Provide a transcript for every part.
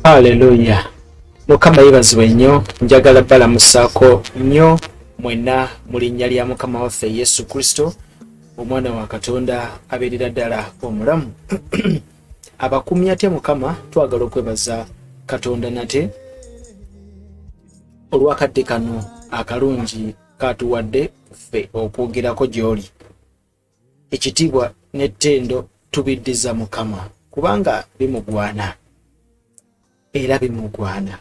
Hallelujah. Mukama yebazibwe nnyo, njagala balamusaako nnyo mwenna mu linnya lya Mukama waffe Yesu Kristo, omwana wa Katonda abeerera ddala omulamu. Abakumya atya Mukama, twagala okwebaza Katonda nate olwakadde kano akalungi katuwadde ffe okwogerako gy'oli. Ekitiibwa n'ettendo tubiddiza Mukama kubanga bimugwana. Era bimugwana.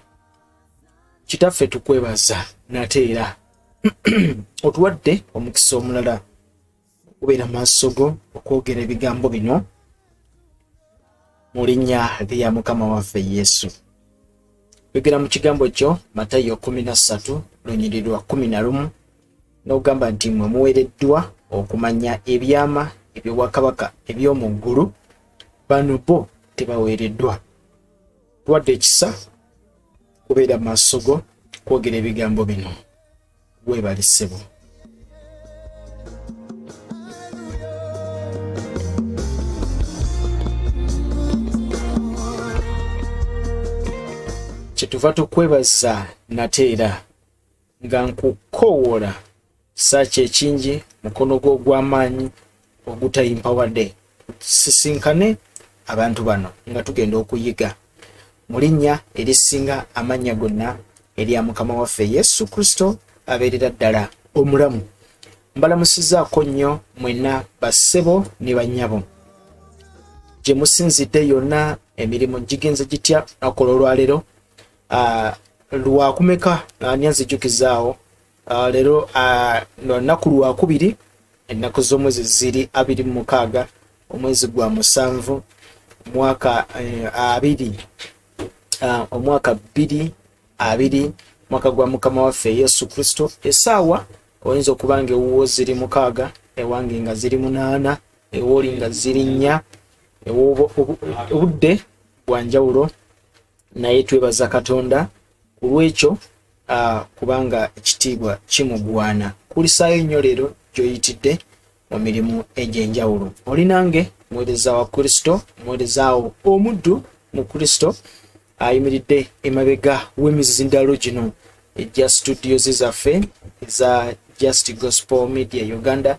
Kitaffe tukwebaza nate era otuwadde omukisa omulala okubeera maaso go okwogera ebigambo bino mu linnya lya Mukama waffe Yesu. Yogera mu kigambo kyo Matayo 13:11 n'ogamba nti mwe muweereddwa okumanya ebyama eby'obwakabaka eby'omu ggulu, bano bo tebaweereddwa. Tuwadde ekisa kubeera maaso go kwogera ebigambo bino. Weebale ssebo. Kyetuva tukwebaza nate era nga nkukoowoola saaki ekingi, mukono gwo ogw'amaanyi ogutayimpawadde, sisinkane abantu bano nga tugenda okuyiga mu linnya erisinga amannya gonna erya Mukama waffe Yesu Kristo abeerera ddala omulamu. Mbalamusizaako nnyo mwenna bassebo ne bannyabo gye musinzidde yonna, emirimu gigenze gitya nakola olwaleero lwakumeka nyanzijukizaawo leero lunaku lwakubiri ennaku z'omwezi ziri 26 omwezi gwa 7 mwaka 2020 mwaka gwa Mukama waffe Yesu Kristo. Esaawa oyinza okuba nga ewuwo ziri 6, ewange nga ziri 8, ewooli nga ziri 4, obudde bwa njawulo, naye twebaza Katonda ku lw'ekyo kubanga ekitiibwa kimugwana. Kulisaayo nnyo leero gy'oyitidde mu mirimu egy'enjawulo. Oli nange muweereza wa Kristo, muweerezaawo omuddu mu Kristo ayimiridde emabega w'emizindalo gino egya studios zaffe eza Just Gospel Media Uganda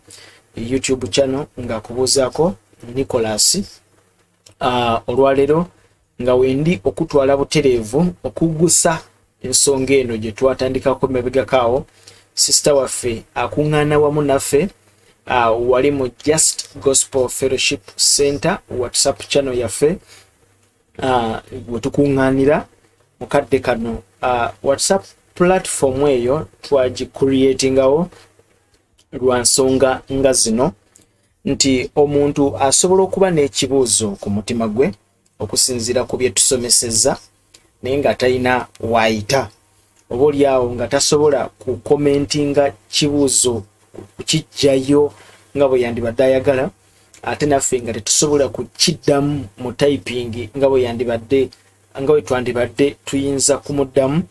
YouTube channel nga kubuuzaako Nicholas olwaleero nga wendi okutwala butereevu okugusa ensonga eno gye twatandikako mabegakaawo sister waffe akuŋŋaana wamu naffe wali mu Just Gospel Fellowship Center WhatsApp channel yaffe wetukuŋŋaanira mukadde kano WhatsApp platform eyo twagicreatingawo lwa nsonga nga zino nti omuntu asobola okuba n'ekibuuzo ku mutima gwe okusinziira ku bye tusomesezza naye nga talina waayita oba oliawo nga tasobola kukomentinga kibuuzo kukijjayo nga bwe yandibadde ayagala ate naffe nga tetusobola kukiddamu mu typing nga bwe twandibadde tuyinza kumuddamu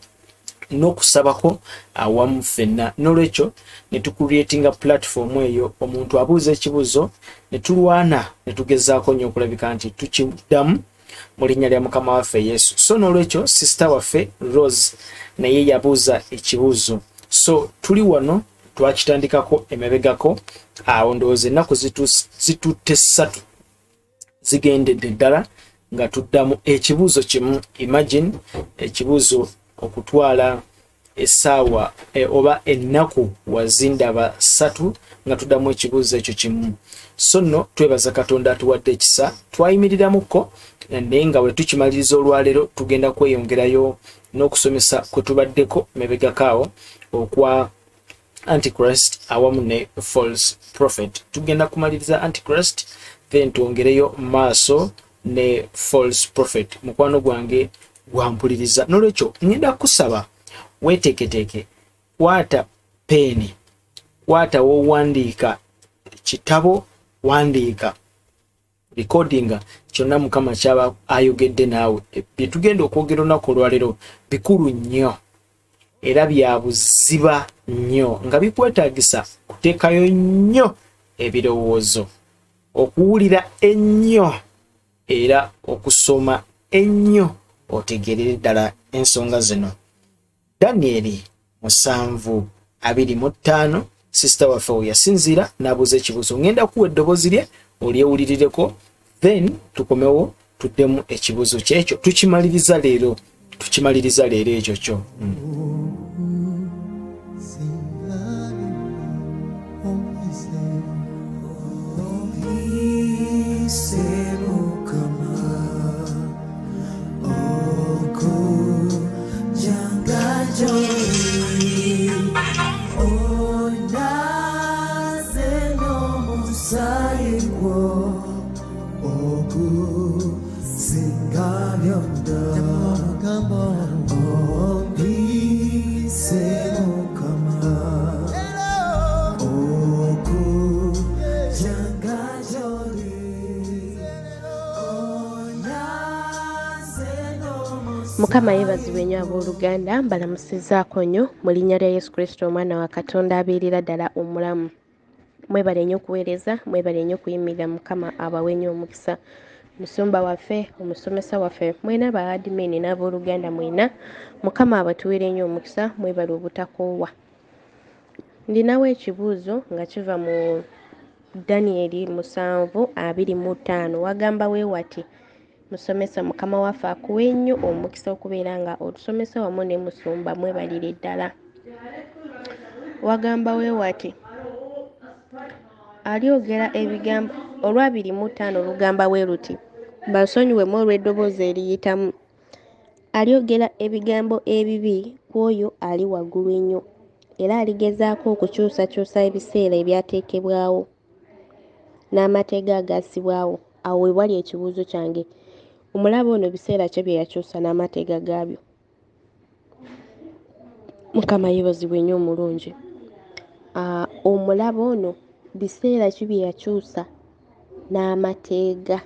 n'okusabako awamu ffenna n'olwekyo ne tucreatinga platform eyo omuntu abuuza ekibuuzo ne tulwana ne tugezaako nnyo okulabika nti tukiddamu mu linnya lya mukama waffe Yesu. So n'olwekyo sister waffe Rose naye yabuuza ekibuuzo, so tuli wano twakitandikako emabegako awo ndowooza ennaku zitutte 3 zigendedde ddala nga tuddamu ekibuuzo kimu. Imagine ekibuuzo okutwala essaawa oba ennaku wazindaba 3 nga tuddamu ekibuuzo ekyo kimu. So nno twebaza Katonda atuwadde ekisa twayimiriramuko naye nga bwe tukimaliriza olwaleero tugenda kweyongerayo n'okusomesa kwe tubaddeko mabegakaawo okwa Antichrist awamu ne false prophet. Tugenda kumaliriza Antichrist then tuongereyo maaso ne false prophet. Mukwano gwange gwampuliriza n'olwekyo ngenda kusaba weeteeketeeke kwata peeni kwata wowandiika kitabo wandiika recordinga kyonna mukama kyaba ayogedde naawe bye tugenda okwogera olunaku olwaleero bikulu nnyo era bya buziba nnyo nga bikwetaagisa kuteekayo nnyo ebirowoozo okuwulira ennyo era okusoma ennyo otegerere ddala ensonga zino. Danieli 7:25 sister waffe we yasinziira n'abuuza ekibuuzo. Ngenda kuwa eddoboozi lye olyewulirireko then tukomewo tuddemu ekibuuzo kyekyo tukimaliriza leero ekyo kyo. Mukama yeebazibwe nnyo abooluganda, mbalamusizaako nnyo mu linnya lya Yesu Kristo omwana wa Katonda abeerera ddala omulamu. Mwebale nnyo okuweereza, mwebale nnyo okuyimirira, Mukama abawe nnyo omukisa. Musumba waffe, omusomesa waffe, mwena ba admin n'abooluganda mwena, Mukama abatuweere nnyo omukisa, mwebale obutakoowa. Ndinawo ekibuuzo nga kiva mu Danieli 7:25 wagamba weewati musomesa Mukama waffe akuwe nnyo omukisa okubeera nga otusomesa wamu ne musumba mwebalire ddala. Wagamba weewati alyogera ebigambo olwa 25 lugamba we luti bansonyiwemu olw'eddoboozi eriyitamu. Alyogera ebigambo ebibi ku oyo ali waggulu ennyo era aligezaako okukyusakyusa ebiseera ebyateekebwawo n'amateeka agassibwawo. Awo we wali ekibuuzo kyange, omulaba ono biseera kye bye yakyusa n'amateeka gaabyo. Mukama yeebazibwe nnyo omulungi. Omulaba ono biseera ki bye yakyusa n'amateeka?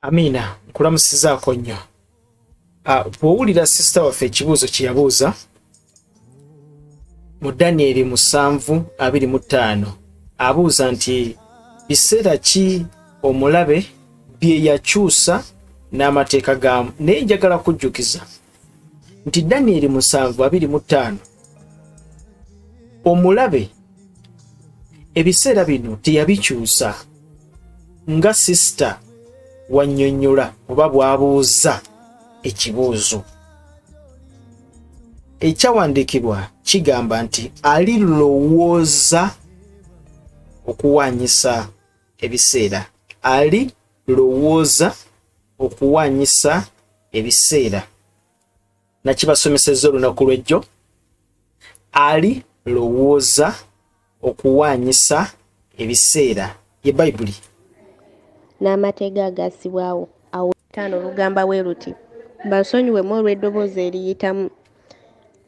Amiina, nkulamusizaako nnyo. Bw'owulira sister waffe ekibuuzo kye yabuuza mu Danieli 7:25 abuuza nti biseera ki omulabe bye yakyusa n'amateeka gaamu. Naye njagala kujjukiza nti Danieli 7:25 omulabe ebiseera bino teyabikyusa nga sister wannyonnyola oba bw'abuuza ekibuuzo. ekyawandiikibwa kigamba nti alilowooza okuwanyisa ebiseera. Alilowooza okuwanyisa ebiseera. Nakibasomesezza olunaku lw'ejjo. Alilowooza okuwanyisa ebiseera ye Bayibuli. N'amateeka agassibwawo. Awo 5 lugamba bwe luti, basonyiwemu olw'eddoboozi eriyitamu,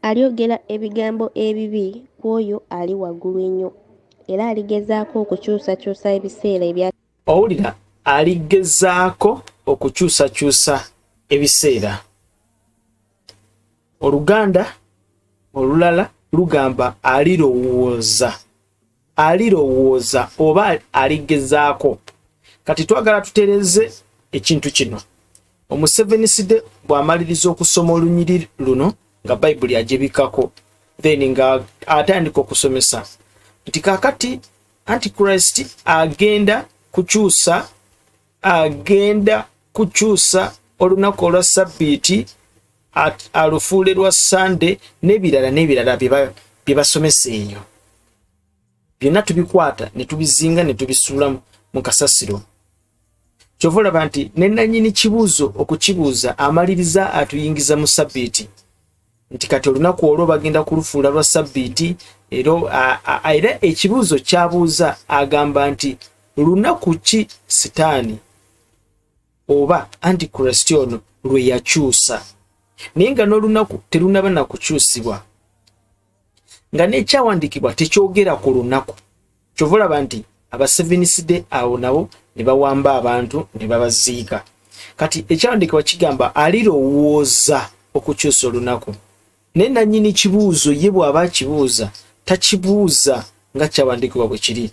alyogera ebigambo ebibi ku oyo ali waggulu ennyo, era aligezaako okukyusakyusa ebiseera ebya. Owulira, aligezaako okukyusakyusa ebiseera. Oluganda olulala lugamba alirowooza. Alirowooza oba aligezaako. Kati twagala tutereze ekintu kino. Omuseveniside bw'amaliriza okusoma olunyiri luno nga Bayibuli agibikako, then nga atandika okusomesa nti kakati Antichrist agenda kukyusa olunaku olwa Sabbiiti alufuule lwa Sunday n'ebirala bye basomesa eyo. Byonna tubikwata ne tubizinga ne tubisuula mu kasasiro. Kyova olaba nti ne nannyini kibuuzo okukibuuza amaliriza atuyingiza mu Sabbiiti nti kati olunaku olwo bagenda kulufuula lwa Sabbiiti, era ekibuuzo kyabuuza agamba nti lunaku ki Sitaani oba Antichrist ono lwe yakyusa, naye nga n'olunaku terunaba na kukyusibwa, nga n'ekyawandiikibwa tekyogera ku lunaku. Kyova olaba nti abaseveniside awo nabo ne bawamba abantu ne babaziika. Kati ekyawandiikibwa kigamba alirowooza okukyusa olunaku. Naye nannyini kibuuzo ye bw'aba akibuuza takibuuza nga kyawandiikibwa bwe kiri.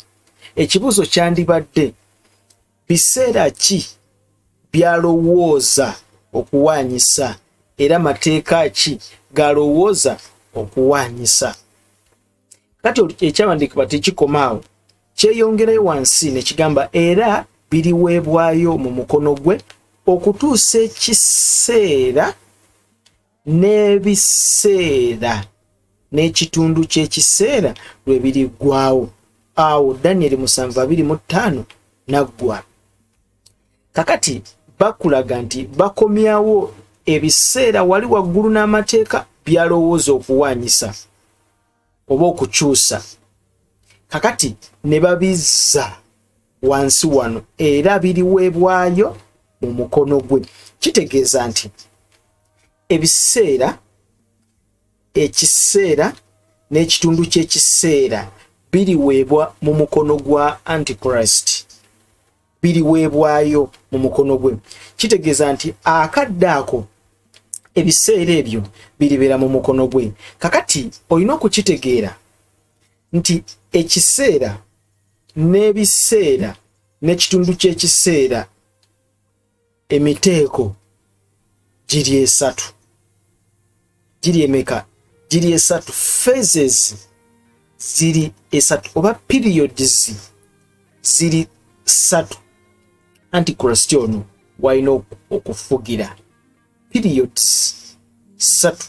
Ekibuuzo kyandibadde biseera ki byalowooza okuwanyisa, era mateeka ki galowooza okuwanyisa. Kati ekyawandiikibwa tekikomaawo, kyeyongerayo wansi ne kigamba era biriweebwayo mu mukono gwe okutuusa ekiseera n'ebiseera n'ekitundu ky'ekiseera lwe biriggwaawo. Awo Daniel 7:25 naggwa. Kakati bakulaga nti bakomyawo ebiseera wali waggulu n'amateeka byalowooza okuwanyisa oba okukyusa. Kakati ne babizza wansi wano era biriweebwayo mu mukono gwe. Kitegeeza nti ebiseera, ekiseera n'ekitundu ky'ekiseera biriweebwa mu mukono gwa Antichrist. Biriweebwayo mu mukono gwe. Kitegeeza nti akadde ako ebiseera ebyo biribeera mu mukono gwe. Kakati olina okukitegeera nti ekiseera n'ebiseera n'ekitundu ky'ekiseera emiteeko giri esatu. Giri emeka? Giri esatu. Phases ziri esatu oba periods ziri satu. Antichrist ono walina okufugira periods satu.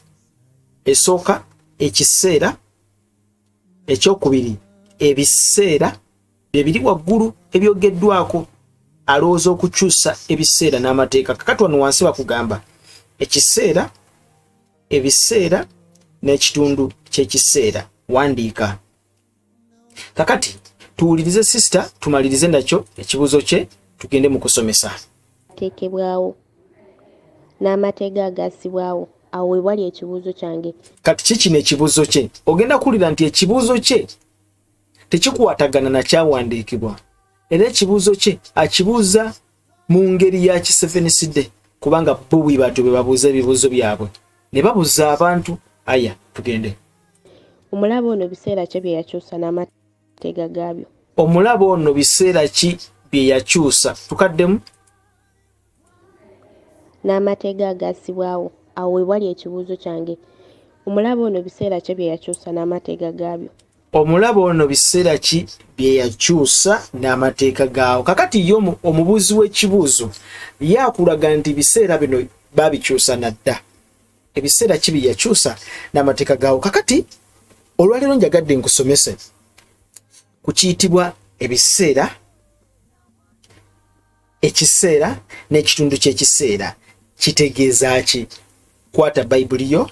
Esooka ekiseera, ekyokubiri ebiseera bye biri waggulu ebyogeddwako, alowooza okukyusa ebiseera n'amateeka. Kakati wano wansi bakugamba ekiseera, ebiseera n'ekitundu ky'ekiseera. Wandiika. Kakati tuwulirize sister, tumalirize nakyo ekibuuzo kye tugende mu kusomesa. Tekebwawo n'amateeka agassibwawo. Awo we wali ekibuuzo kyange. Kati kikino ekibuuzo kye ogenda kuwulira nti ekibuuzo kye tekikwatagana na kyawandiikibwa, era ekibuuzo kye akibuuza mu ngeri ya kiseveniside, kubanga bo bwe batyo bwe babuuza ebibuuzo byabwe ne babuuza abantu. Aya, tugende. Omulabo ono biseera ki bye yakyusa n'amateeka gaabyo? Omulabo ono biseera ki bye yakyusa? Tukaddemu. N'amateeka agassibwawo. Awo we wali ekibuuzo kyange. Omulabo ono biseera ki bye yakyusa n'amateeka gaabyo? Omulabo ono biseera ki bye yakyusa n'amateeka gaawo? Kakati yo omubuuzi w'ekibuuzo yakulaga nti biseera bino babikyusa nadda. ebiseera kibi yakyusa n'amateeka gaawo. Kakati olwaleero njagadde nkusomese ku kiyitibwa ebiseera, ekiseera n'ekitundu ky'ekiseera kitegeeza ki. Kwata bayibuli yo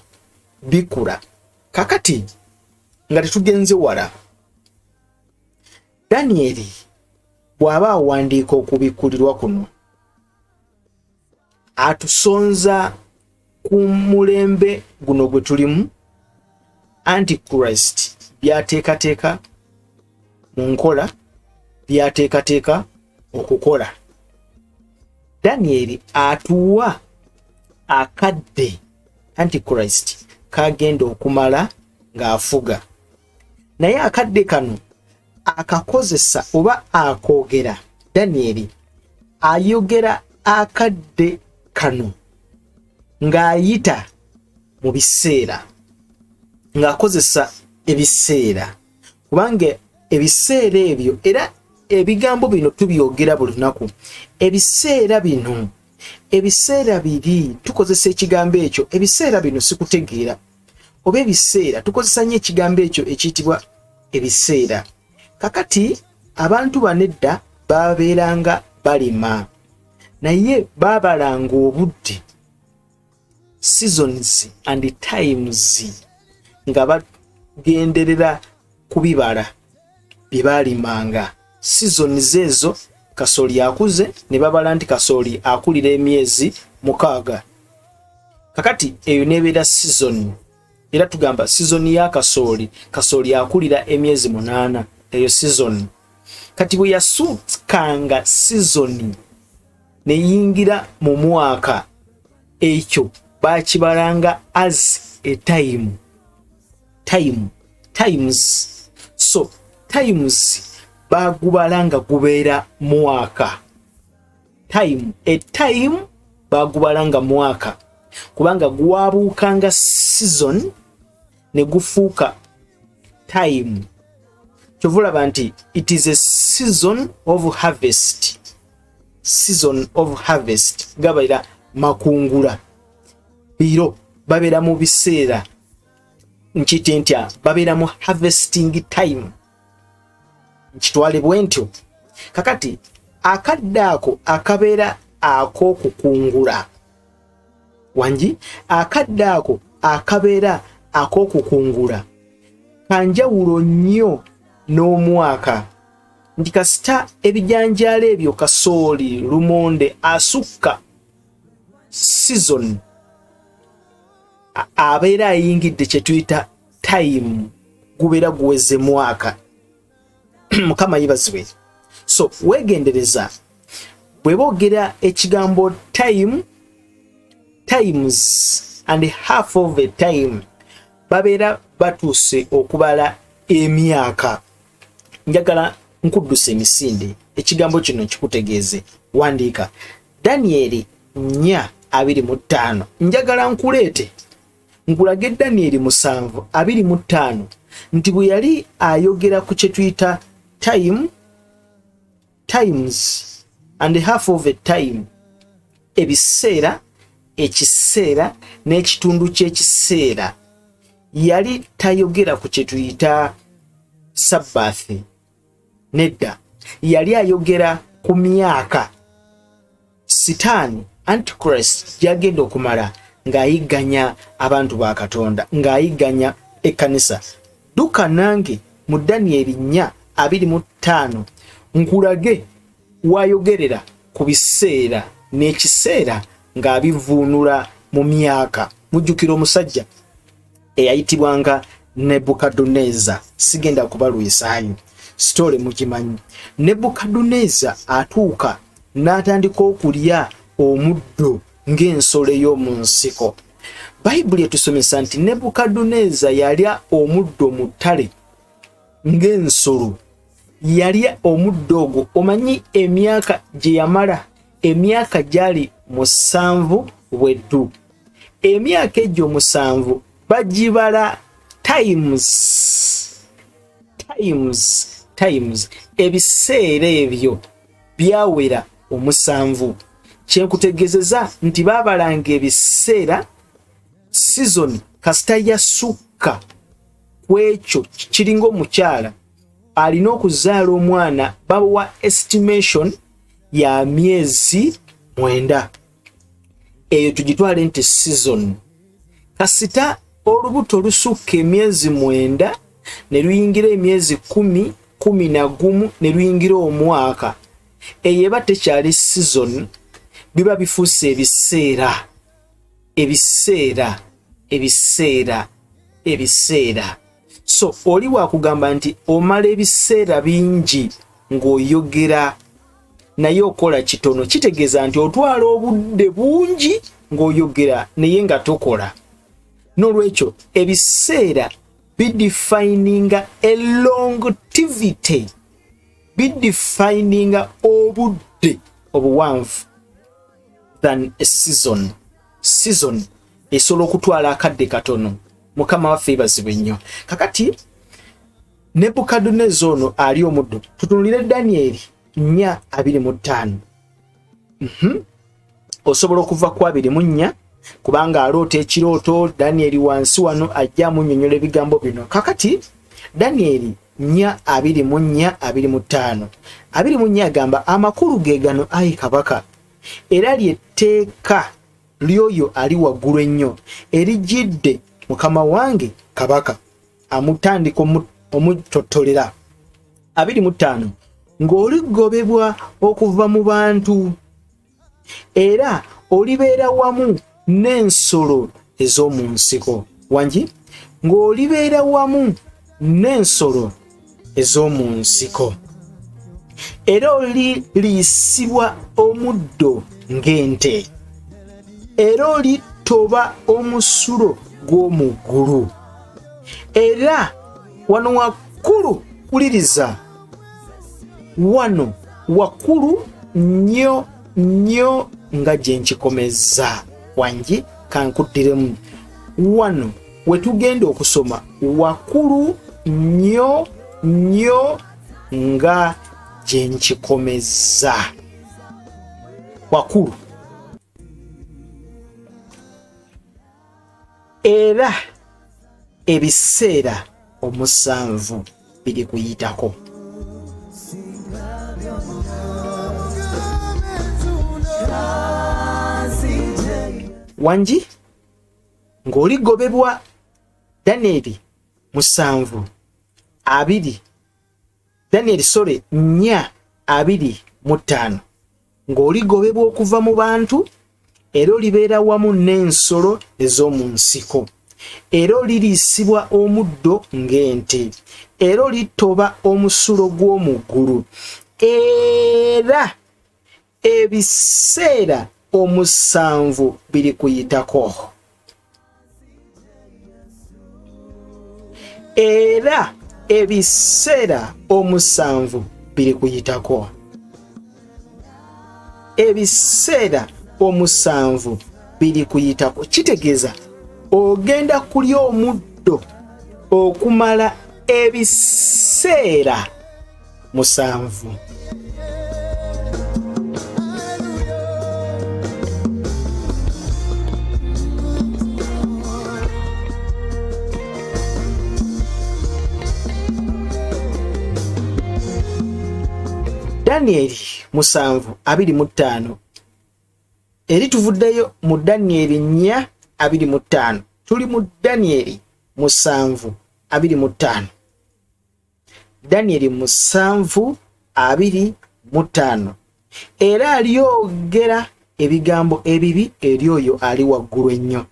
bikula. Kakati nga tetugenze wala, Danyeri bw'aba awandiika okubikulirwa kuno atusonza ku mulembe guno gwe tulimu, Antichrist byateekateeka mu nkola, byateekateeka okukola. Danyeri atuwa akadde Antichrist kagenda okumala ng'afuga, naye akadde kano akakozesa oba akoogera. Danyeri ayogera akadde kano ng'ayita mu biseera, ng'akozesa ebiseera, kubanga ebiseera ebyo, era ebigambo bino tubyogera buli lunaku. Ebiseera bino, ebiseera biri tukozesa ekigambo ekyo, ebiseera bino sikutegeera, oba ebiseera tukozesa nnyo ekigambo ekyo ekiyitibwa ebiseera. Kakati abantu banedda babeeranga balima, naye baabalanga obudde, seasons and times, nga bagenderera kubibala bye baalimanga. Seasons ezo kasooli akuze ne babala nti kasooli akulira emyezi 6. Kakati eyo nebeera season, era tugamba season ya kasooli, kasooli akulira emyezi 8, eyo season. Kati bwe yasukanga season neyingira mu mwaka, ekyo bakibalanga as a time. Times. So times bagubalanga gubeera mwaka. A time bagubalanga mwaka, kubanga gwabuukanga season ne gufuuka time. Kyovulaba nti it is a season of harvest. Season of harvest gabaira makungula. Biro babeera mu biseera nkite ntya, babeera mu harvesting time. Nkitwale bwentyo. Kakati akadde ako akabeera ak'okukungula wangi, akadde ako akabeera ak'okukungula kanjawulo nnyo n'omwaka. Nti kasita ebijanjaalo ebyo kasooli lumonde asukka season, abeera ayingidde kye tuyita time, gubeera guweze mwaka. Mukama yibazibwe. So wegendereza bwe boogera ekigambo time, times and half of a time, babeera batuuse okubala emyaka. Njagala nkuddusa emisinde, ekigambo kino kikutegeeze. Wandiika Danyeri 4:25. Njagala nkuleete nkulage Danyeri 7:25 nti bwe yali ayogera ku kye tuyita times and half of a time, ebiseera, ekiseera n'ekitundu ky'ekiseera, yali tayogera ku kye tuyita Sabbath. Nedda, yali ayogera ku myaka Sitaani, Antichrist gyagenda okumala ng'ayigganya abantu ba Katonda, ng'ayigganya ekkanisa. Duka nange mu Danyeri 4:25 nkulage wayogerera ku biseera n'ekiseera ng'abivuunula mu myaka. Mujjukira omusajja eyayitibwanga Nebukaduneza. Sigenda kubalwisaayo, story mukimanyi. Nebukaduneza atuuka n'atandika okulya omuddo ng'ensolo ey'omu nsiko. Bayibuli etusomesa nti Nebukaduneza yalya omuddo mu ttale ng'ensolo. Yalya omuddo ogwo. Omanyi emyaka gye yamala? Emyaka gyali 7 bweddu. Emyaka egyo 7 bagibala times. Ebiseera ebyo byawera 7. Kyenkutegeezeza nti baabalanga ebiseera season kasita yasukka kwekyo kiringa omukyala alina okuzaala omwana bawa estimation ya myezi 9 eyo tugitwale nti season. Kasita olubuto lusukka emyezi 9 ne luyingira emyezi 10, 11 ne luyingira omwaka, eyo eba tekyali season, biba bifuuse ebiseera. So oli wakugamba nti omala ebiseera bingi ng'oyogera naye okola kitono, kitegeeza nti otwala obudde bungi ng'oyogera naye nga tokola. N'olwekyo ebiseera bidefininga a longevity, bidefininga obudde obuwanvu than a season. Season esobola okutwala akadde katono. Mukama waffe bazibwe nnyo. Kakati Nebukadneza ono ali omuddu, tutunulire Daniel 4:25. Osobola okuva ku 24 kubanga aloota ekirooto. Daniel wansi wano ajja munnyonnyola ebigambo bino. Kakati Daniel 4:24-25. 24 agamba amakulu ge gano ayi kabaka, era lyetteeka lyoyo ali waggulu ennyo erijjidde mukama wange kabaka amutandika omutotolera. 25 ng'oligobebwa okuva mu bantu era olibeera wamu n'ensolo ez'omu nsiko. Wangi ng'olibeera wamu n'ensolo ez'omu nsiko era oliriisibwa omuddo ng'ente era olitoba omusulo gw'omuggulu. Era wano wakkulu, kuliriza, wano wakkulu nnyo nga gye nkikomeza. Wangi kankuddiremu wano wetugenda okusoma wakkulu nnyo nga gye nkikomeza. Wakkulu era ebiseera 7 biri kuyitako. Wangi ng'oligobebwa Daniel 4:25 ng'oligobebwa okuva mu bantu era olibeera wamu n'ensolo ez'omu nsiko era oliriisibwa omuddo ng'ente era olitoba omusulo gw'omuggulu era ebiseera 7 biri kuyitako. Era ebiseera 7 biri kuyitako. Ebiseera 7 biri kuyitako. Kitegeeza ogenda kulya omuddo okumala ebiseera 7. Daniel 7:25 eri tuvuddeyo mu Daniel 4:25 tuli mu Daniel 7:25. Daniel 7:25 era alyogera ebigambo ebibi eri oyo ali waggulu ennyo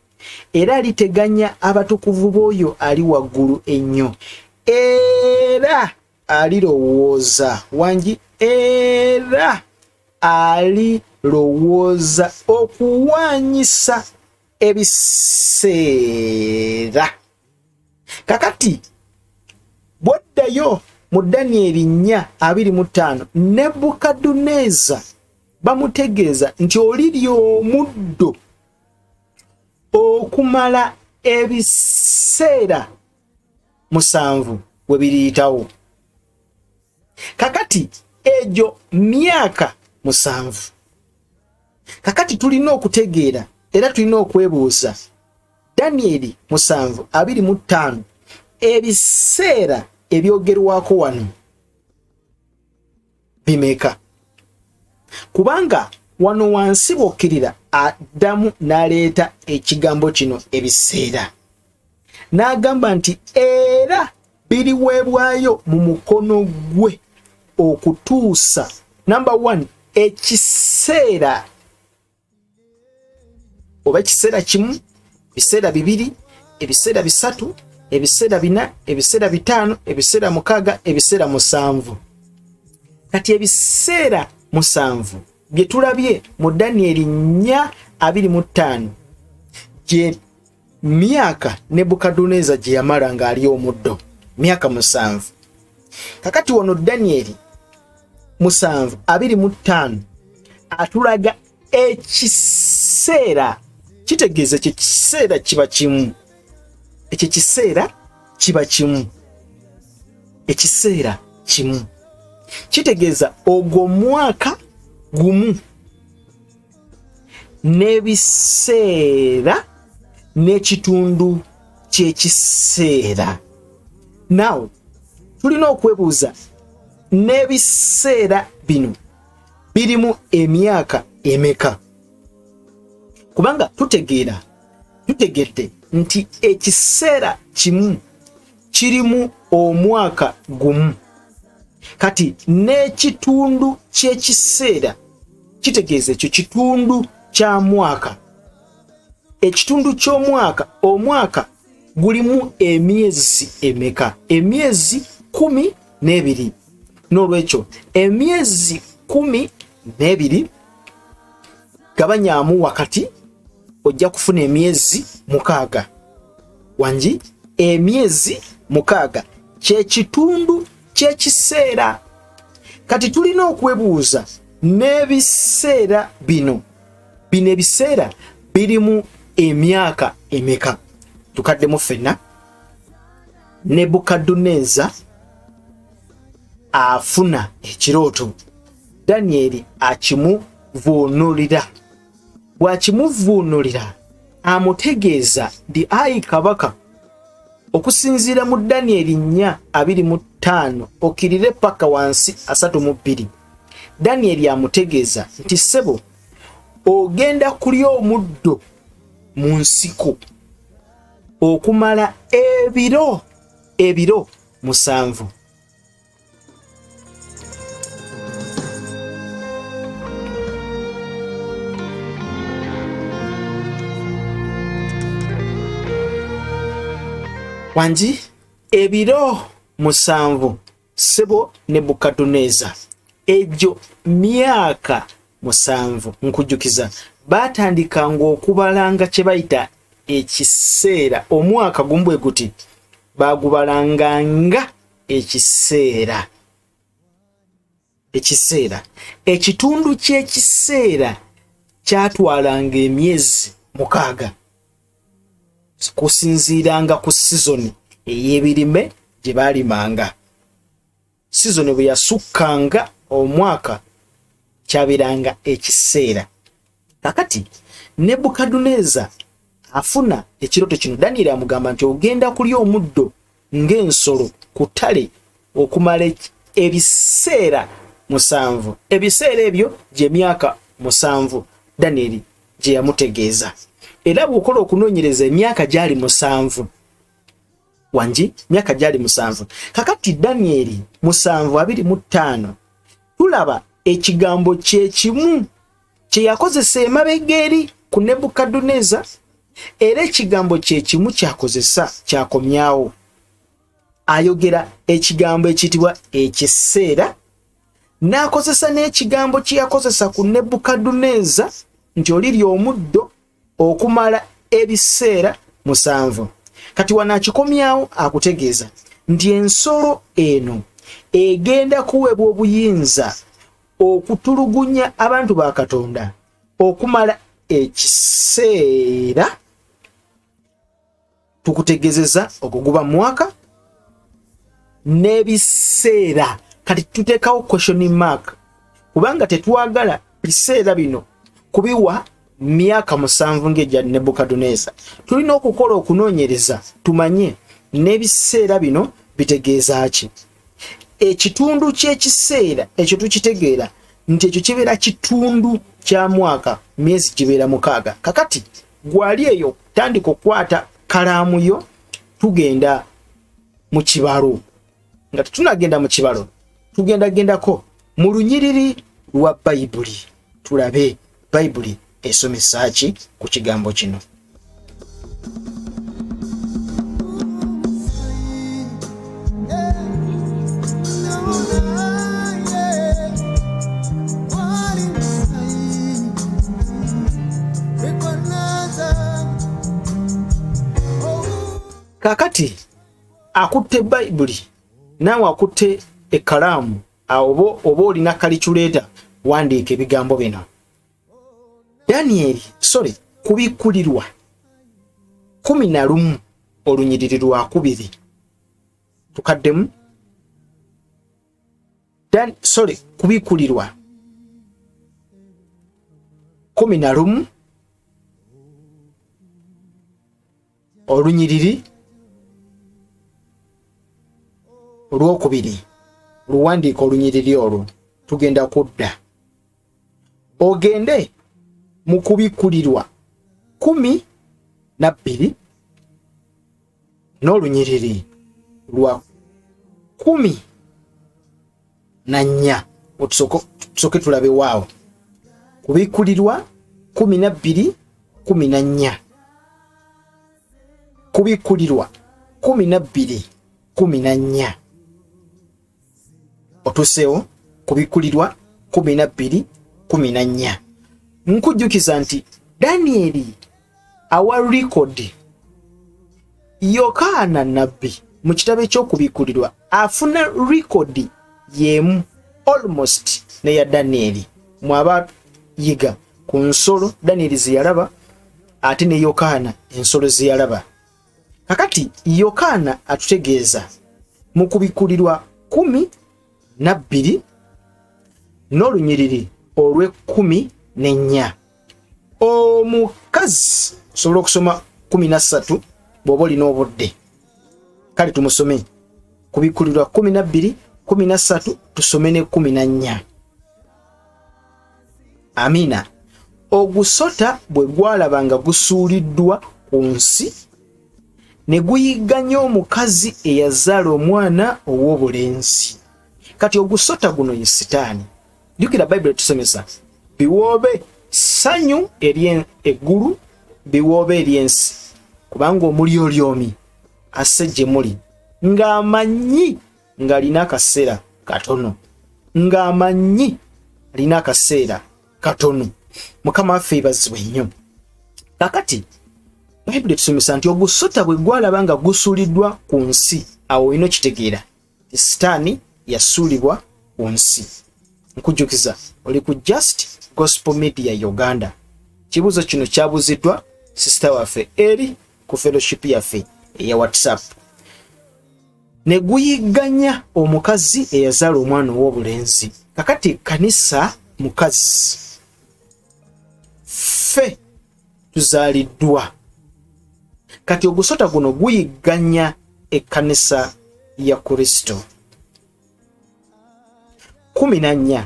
era aliteganya abatukuvu b'oyo ali waggulu ennyo era alirowooza. Wangi era alirowooza okuwanyisa ebiseera. Kakati bwoddayo mu Daniel 4:25 Nebukadneza bamutegeeza nti olirya omuddo okumala ebiseera 7 we biriyitawo. Kakati ejo myaka 7. Kakati tulina okutegeera era tulina okwebuuza Daniel 7:25 ebiseera ebyogerwako wano bimeka? Kubanga wano wansi bokkirira addamu n'aleeta ekigambo kino ebiseera, n'agamba nti era biriweebwayo mu mukono gwe okutuusa number 1 ekiseera, oba ekiseera kimu, ebiseera bibiri, ebiseera bisatu, ebiseera bina, ebiseera bitaano, ebiseera mukaaga, ebiseera 7. Kati ebiseera 7 bye tulabye mu Daniel 4:25 gye myaka Nebukaduneza gye yamala ng'ali omuddo, myaka 7. Kakati wano Daniel 7:25 atulaga ekiseera, kitegeeza ekiseera kiba kimu, ekiseera kiba kimu, ekiseera kimu, kitegeeza ogwo mwaka gumu n'ebiseera n'ekitundu ky'ekiseera. Now tulina okwebuuza, n'ebiseera bino birimu emyaka emeka? Kubanga tutegedde nti ekiseera kimu kirimu omwaka gumu, kati n'ekitundu ky'ekiseera kitegeeza ekyo kitundu kya mwaka. Ekitundu ky'omwaka, omwaka gulimu emyezi emeka? Emyezi 12. N'olwekyo emyezi 12 gabanyaamu wakati, ojja kufuna emyezi 6. Wangi emyezi 6 kyekitundu ky'ekiseera. Kati tulina okwebuuza, n'ebiseera bino ebiseera birimu emyaka emeka? Tukaddemu ffenna. Nebukaduneza afuna ekirooto, Daniel akimuvuunulira. Bw'akimuvuunulira amutegeeza ndi ayi kabaka, okusinziira mu Daniel 4:25 okirire paka wansi 32, Daniel amutegeeza nti ssebo, ogenda kulya omuddo mu nsiko okumala ebiro 7. Wangi ebiro 7 ssebo Nebukaduneza, egyo myaka 7. Nkujjukiza batandikanga okubalanga kye bayita ekiseera, omwaka gumbwe guti bagubalanganga ekiseera. Ekitundu ky'ekiseera kyatwalanga emyezi 6 kusinziiranga ku sizoni ey'ebirime gye baalimanga. Sizoni bwe yasukkanga omwaka kyabiranga ekiseera. Kakati Nebukaduneza afuna ekirooto kino, Daniel amugamba nti ogenda kulya omuddo ng'ensolo ku ttale okumala ebiseera 7. Ebiseera ebyo gye myaka 7 Daniel gye yamutegeeza. Era bw'okola okunoonyereza emyaka gyali 7, wangi myaka gyali 7. Kakati Daniel 7:25 tulaba ekigambo kyekimu kye yakozesa emabega eri ku Nebukaduneza, era ekigambo kyekimu kyakozesa kyakomyawo. Ayogera ekigambo ekiyitibwa ekiseera, n'akozesa n'ekigambo kye yakozesa ku Nebukaduneza nti olirya omuddo okumala ebiseera 7. Kati wanaakikomyawo akutegeeza nti ensolo eno egenda kuweebwa obuyinza okutulugunya abantu ba Katonda okumala ekiseera, tukutegezeza okuguba mwaka n'ebiseera. Kati tuteekawo question mark, kubanga tetwagala biseera bino kubiwa myaka 7 ng'egya Nebukaduneza. Tulina okukola okunoonyereza tumanye n'ebiseera bino bitegeeza ki. Ekitundu ky'ekiseera ekyo tukitegeera nti ekyo kibeera kitundu kya mwaka, myezi gibeera 6. Kakati gwali eyo tandika okukwata kalaamu yo tugenda mu kibalo. Nga tunagenda mu kibalo tugendagendako mu lunyiriri lwa Bayibuli tulabe Bayibuli esomesa ki ku kigambo kino. Kakati akutte Bayibuli naawe akutte ekkalaamu oba olina calculator wandiika ebigambo bino. Danieli Kubikkulirwa 11 olunyiriri lwa 2. Tukaddemu Kubikkulirwa 11 olunyiriri olw'okubiri. Luwandiika olunyiriri olwo tugenda kudda ogende mu Kubikkulirwa 12 n'olunyiriri lwa 14. Tusooke tulabe waawo. Kubikkulirwa 12 14. Kubikkulirwa 12 14. Otuseewo Kubikkulirwa 12 14. Nkujjukiza nti Danieli awa record Yokaana nabbi mu kitabo ky'Okubikkulirwa afuna record yemu almost neya Danieli. Mwaba yiga ku nsolo Danieli ziyalaba ate ne Yokaana ensolo ziyalaba. Kakati Yokaana atutegeeza mu Kubikkulirwa 12 n'olunyiriri olw'e14. Omukazi osobola okusoma 13 bw'oba olina obudde. Kale tumusome Kubikkulirwa 12 13 tusome ne 14. Amina. Ogusota bwe gwalabanga gusuuliddwa ku nsi ne guyigganya omukazi eyazaala omwana ow'obulenzi. Kati ogusota guno ye Sitaani. Jjukira Bayibuli tusomesa biwoobe ssanyu eri eggulu, biwoobe eri ensi, kubanga omuli oli omi asse gye muli ng'amanyi ng'alina akaseera katono, ng'amanyi alina akaseera katono. Mukama waffe yeebazibwe nnyo. Kakati Bayibuli tusomesa nti ogusota bwe gwalaba nga gusuuliddwa ku nsi, awo olina kitegeera Sitaani yasuulibwa ku nsi. Nkujjukiza oli ku Just Gospel Media Uganda. Kibuuzo kino kyabuuziddwa sister waffe eri ku fellowship yaffe eya WhatsApp. Ne guyigganya omukazi eyazaala omwana ow'obulenzi. Kakati kanisa mukazi ffe tuzaaliddwa. Kati ogusota guno guyigganya ekkanisa ya Kristo. 14.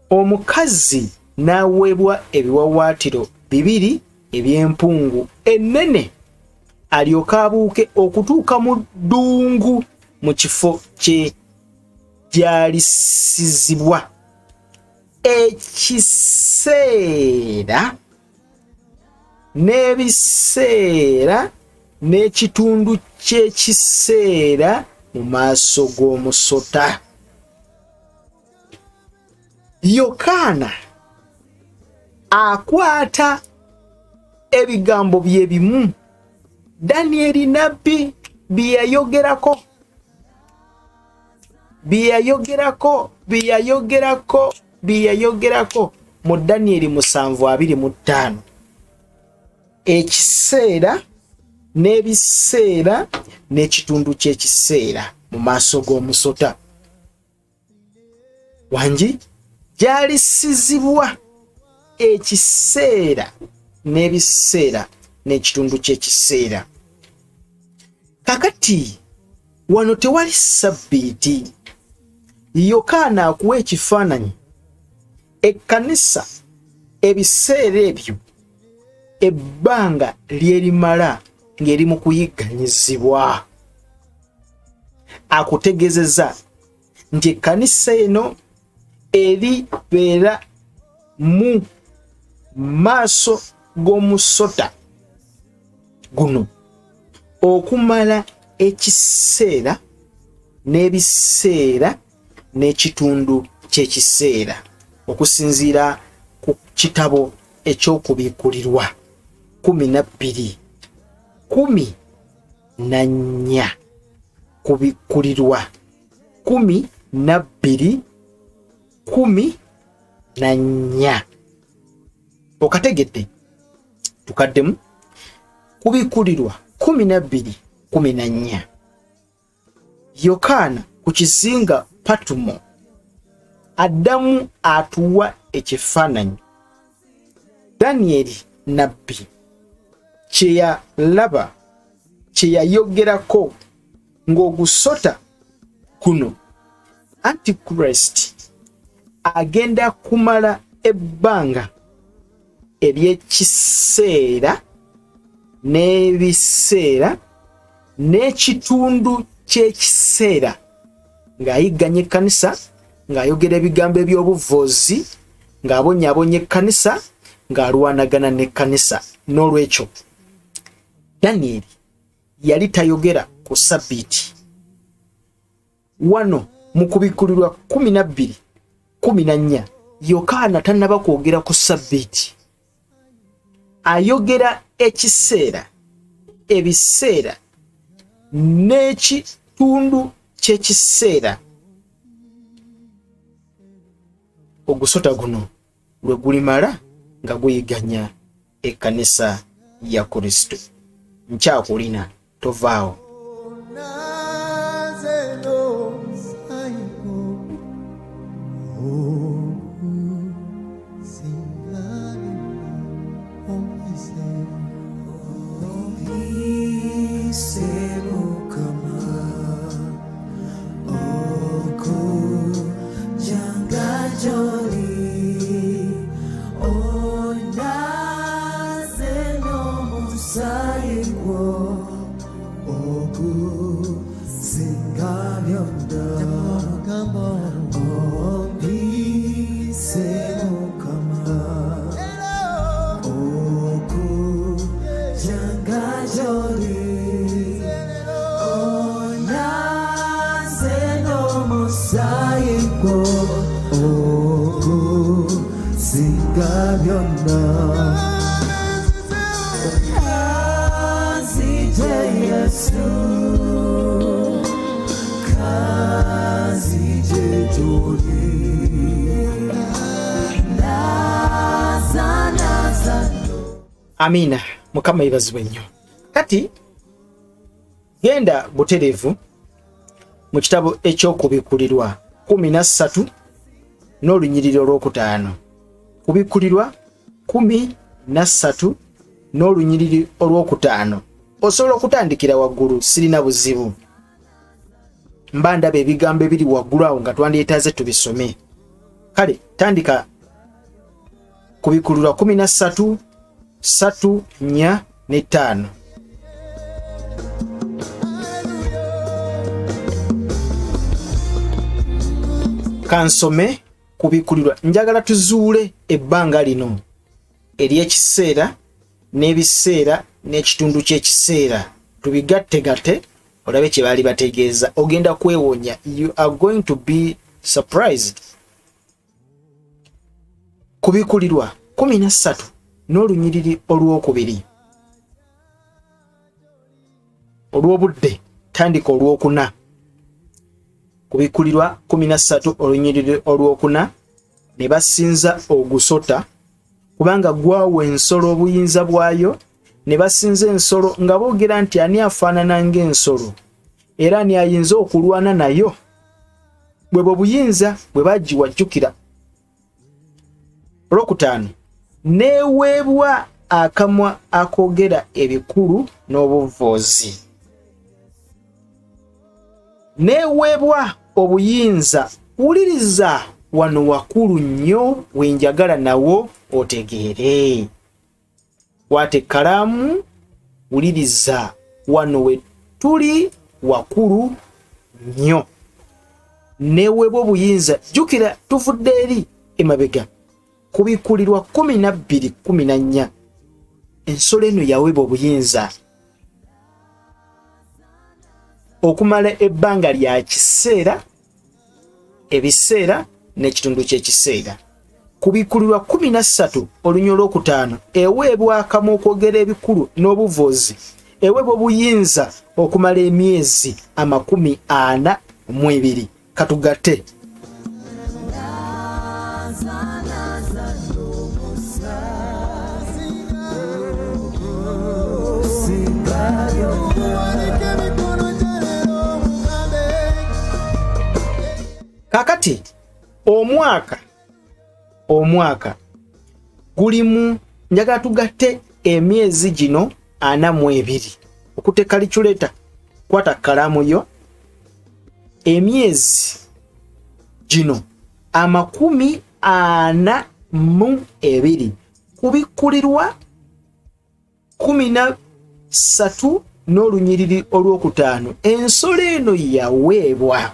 Omukazi n'aweebwa ebiwawaatiro 2 eby'empungu ennene alyoke abuuke okutuuka mu ddungu mu kifo kye gy'alisizibwa. Ekiseera n'ebiseera n'ekitundu ky'ekiseera mu maaso g'omusota. Yokaana akwata ebigambo bye bimu Danieli nabbi byeyayogerako mu Danieli 7:25. Ekiseera n'ebiseera n'ekitundu ky'ekiseera mu maaso g'omusota. Wangi gy'alisizibwa ekiseera n'ebiseera n'ekitundu ky'ekiseera. Kakati wano tewali sabbiiti. Yokaana akuwa ekifaananyi ekkanisa ebiseera ebyo ebbanga lyerimala ng'eri mu kuyigganyizibwa. Akutegezeza nti ekkanisa eno eribeera mu maaso g'omusota guno okumala ekiseera n'ebiseera n'ekitundu ky'ekiseera okusinziira ku kitabo eky'okubikulirwa 12:14 kubikulirwa 12:14 okategedde tukaddemu kubikulirwa 12:14 Yokaana ku kizinga Patumo addamu atuwa ekifaananyi Danyeri nabbi kye yalaba kye yayogerako ng'ogusota kuno Antichrist agenda kumala ebbanga ery'ekiseera n'ebiseera n'ekitundu ky'ekiseera ng'ayigganya ekkanisa ng'ayogera ebigambo eby'obuvoozi ng'abonyaabonya ekkanisa ng'alwanagana n'ekkanisa. N'olwekyo Danyeri yali tayogera ku sabbiiti. Wano mu kubikulirwa 12:14 Yokaana tannaba kwogera ku sabbiiti. Ayogera ekiseera, ebiseera n'ekitundu ky'ekiseera. Ogusota guno lwe gulimala nga guyigganya ekkanisa ya Kristo. Nkyakulina tovaawo. Amina, Mukama ibazibwe nnyo. Kati genda butereevu mu kitabo eky'okubikulirwa 13 n'olunyiriri olwokutaano. Kubikulirwa 13 n'olunyiriri olwokutaano. Osobola okutandikira waggulu, sirina buzibu. Mba ndaba ebigambo ebiri waggulu awo nga twandyetaaze tubisome. Kale tandika kubikulirwa 13 3, 4 ne 5. Kansome kubikulirwa. Njagala tuzuule ebbanga lino ery'ekiseera n'ebiseera n'ekitundu ky'ekiseera. Tubigatte olabe kye baali bategeeza. Ogenda kwewonya. You are going to be surprised. Kubikulirwa 13 n'olunyiriri olwokubiri. Olw'obudde tandika olwokuna. Kubikulirwa 13 olunyiriri olwokuna. Ne basinza ogusota kubanga gwawa ensolo obuyinza bwayo. Ne basinza ensolo nga boogera nti ani afaanana ng'ensolo era ani ayinza okulwana nayo. Bwe buyinza bwe bagiwajjukira. Olwokutaano neeweebwa akamwa akoogera ebikulu n'obuvoozi. Neeweebwa obuyinza, wuliriza wano wakulu nnyo wenjagala nawo otegeere. Kwata ekkalaamu, wuliriza wano we tuli wakulu nnyo. Neeweebwa obuyinza, jjukira tuvudde eri emabega ku Bikkulirwa 12:14. Ensolo eno yaweebwa obuyinza okumala ebbanga lya kiseera, ebiseera n'ekitundu ky'ekiseera. Ku Bikkulirwa 13 olunya olwokutaano eweebwa akamwa okwogera ebikulu n'obuvoozi, eweebwa obuyinza okumala emyezi 42. Katugatte. Kakati omwaka gulimu, njagala tugatte emyezi gino 42 okute kaliculeta. Kwata kalamu yo. Emyezi gino 42 ku Bikkulirwa 13 n'olunyiriri olwokutaano. Ensolo eno yaweebwa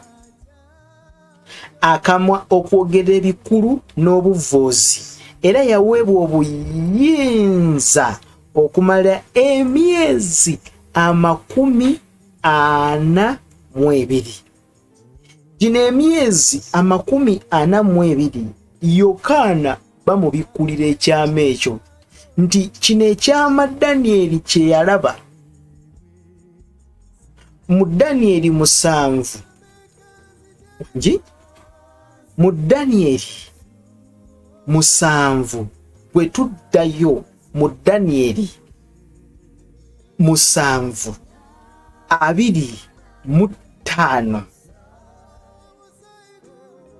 akamwa okwogera ebikulu n'obuvoozi, era yaweebwa obuyinza okumala emyezi 42. Gino emyezi 42 Yokaana bamubikkulira ekyama ekyo nti kino ekyama Danyeri kye yalaba mu Danyeri 7. Mu Danyeri 7 bwe tuddayo mu Danyeri 7:25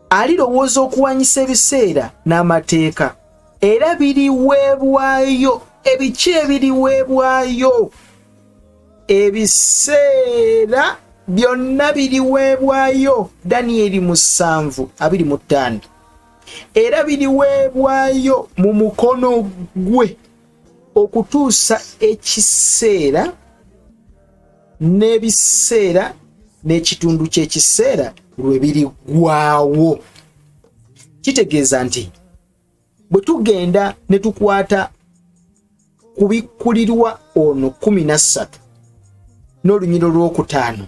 alirowooza okuwanyisa ebiseera n'amateeka, era biriweebwayo. Ebiki ebiriweebwayo? Ebiseera byonna biriweebwayo. Danyeri 7:25 era biriweebwayo mu mukono gwe okutuusa ekiseera n'ebiseera n'ekitundu ky'ekiseera lwe biriggwaawo. Kitegeeza nti bwe tugenda ne tukwata ku Bikkulirwa 13 n'olunyiriri olwokutaano,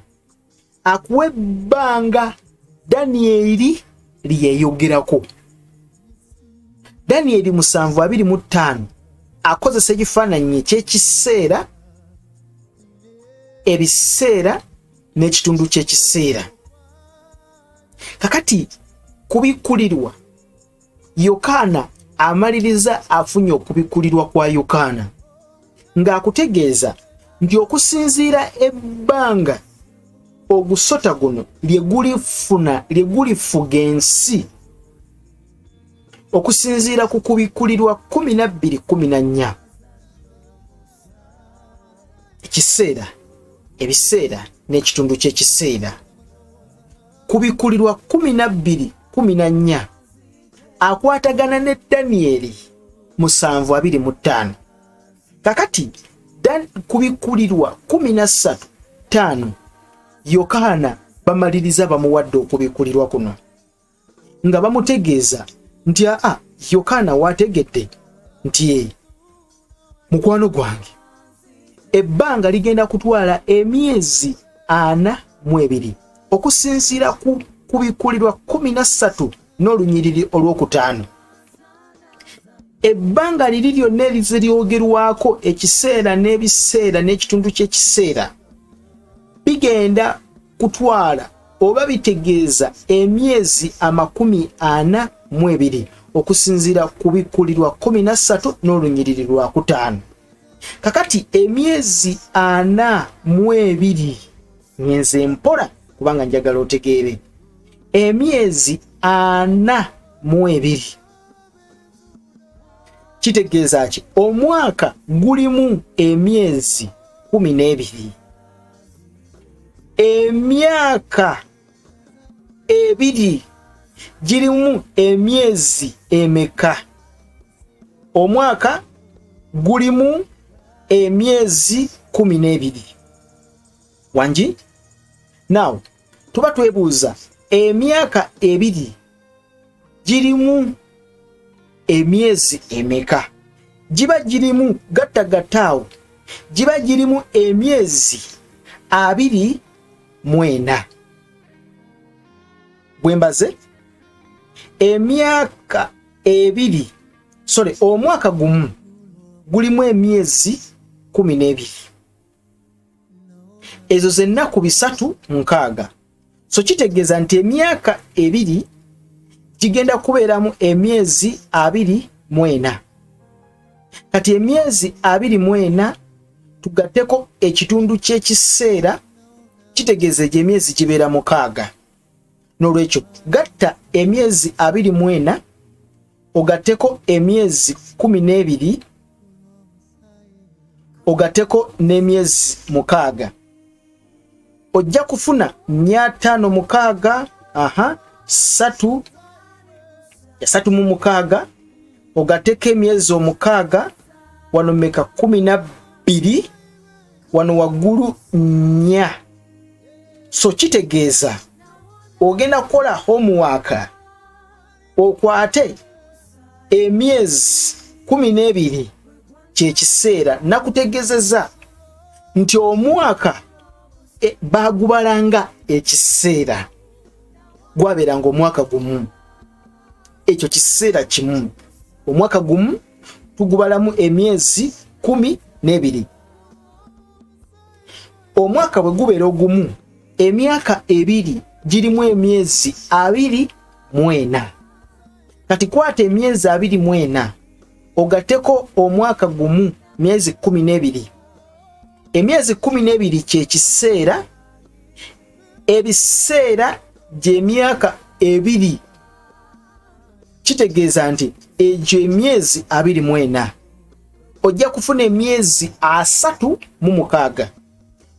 akuwa ebbanga Danyeri lyeyogerako. Danyeri 7:25 akozesa ekifaananyi eky'ekiseera, ebiseera n'ekitundu ky'ekiseera. Kakati ku Bikkulirwa, Yokaana amaliriza afunye okubikkulirwa kwa Yokaana ng'akutegeeza nti okusinziira ebbanga ogusota guno lye gulifuga ensi, okusinziira ku Bikkulirwa 12:14, ekiseera, ebiseera n'ekitundu ky'ekiseera. Ku Bikkulirwa 12:14 akwatagana ne Danyeri 7:25. Kakati ku Bikkulirwa 13:5 Yokaana bamaliriza bamuwadde okubikkulirwa kuno nga bamutegeeza nti Yokaana wategedde nti mukwano gwange ebbanga ligenda kutwala emyezi 42 okusinziira ku Bikkulirwa 13 n'olunyiriri olwokutaano. Ebbanga liri lyonna eriziryogerwako ekiseera n'ebiseera n'ekitundu ky'ekiseera bigenda kutwala oba bitegeeza emyezi 42 okusinziira ku Bikkulirwa 13 n'olunyiriri lwakutaano. Kakati emyezi 42 ngenze mpola kubanga njagala otegeere. Emyezi 42 kitegeeza ki omwaka gulimu emyezi 12 emyaka ebiri girimu emyezi emeka omwaka gulimu emyezi 12 wangi now tuba twebuuza emyaka ebiri girimu emyezi emeka giba girimu gattagattaawo giba girimu emyezi 24 bwembaze emyaka ebiri omwaka gumu gulimu emyezi 12 ezo zennaku 360 so kitegeeza nti emyaka ebiri gigenda kubeeramu emyezi 24 kati emyezi 24 tugatteko ekitundu ky'ekiseera kitegeeza egyo emyezi gibeera 6 n'olwekyo gatta emyezi 24 ogatteko emyezi 12 ogatteko n'emyezi 6 ojja kufuna 506 3 mu 6 ogatteko emyezi 6 wano meka 12 wano waggulu 4 so kitegeeza ogenda kukola homework okwate emyezi 12 kyekiseera nakutegezeza nti omwaka bagubalanga ekiseera gwabeeranga omwaka gumu ekyo kiseera kimu omwaka gumu tugubalamu emyezi 12 omwaka bwe gubeera ogumu emyaka ebiri girimu emyezi 24 kati kwata emyezi 24 ogatteko omwaka gumu myezi 12 emyezi 12 kyekiseera ebiseera gy'emyaka ebiri kitegeeza nti egyo emyezi 24 ojja kufuna emyezi 36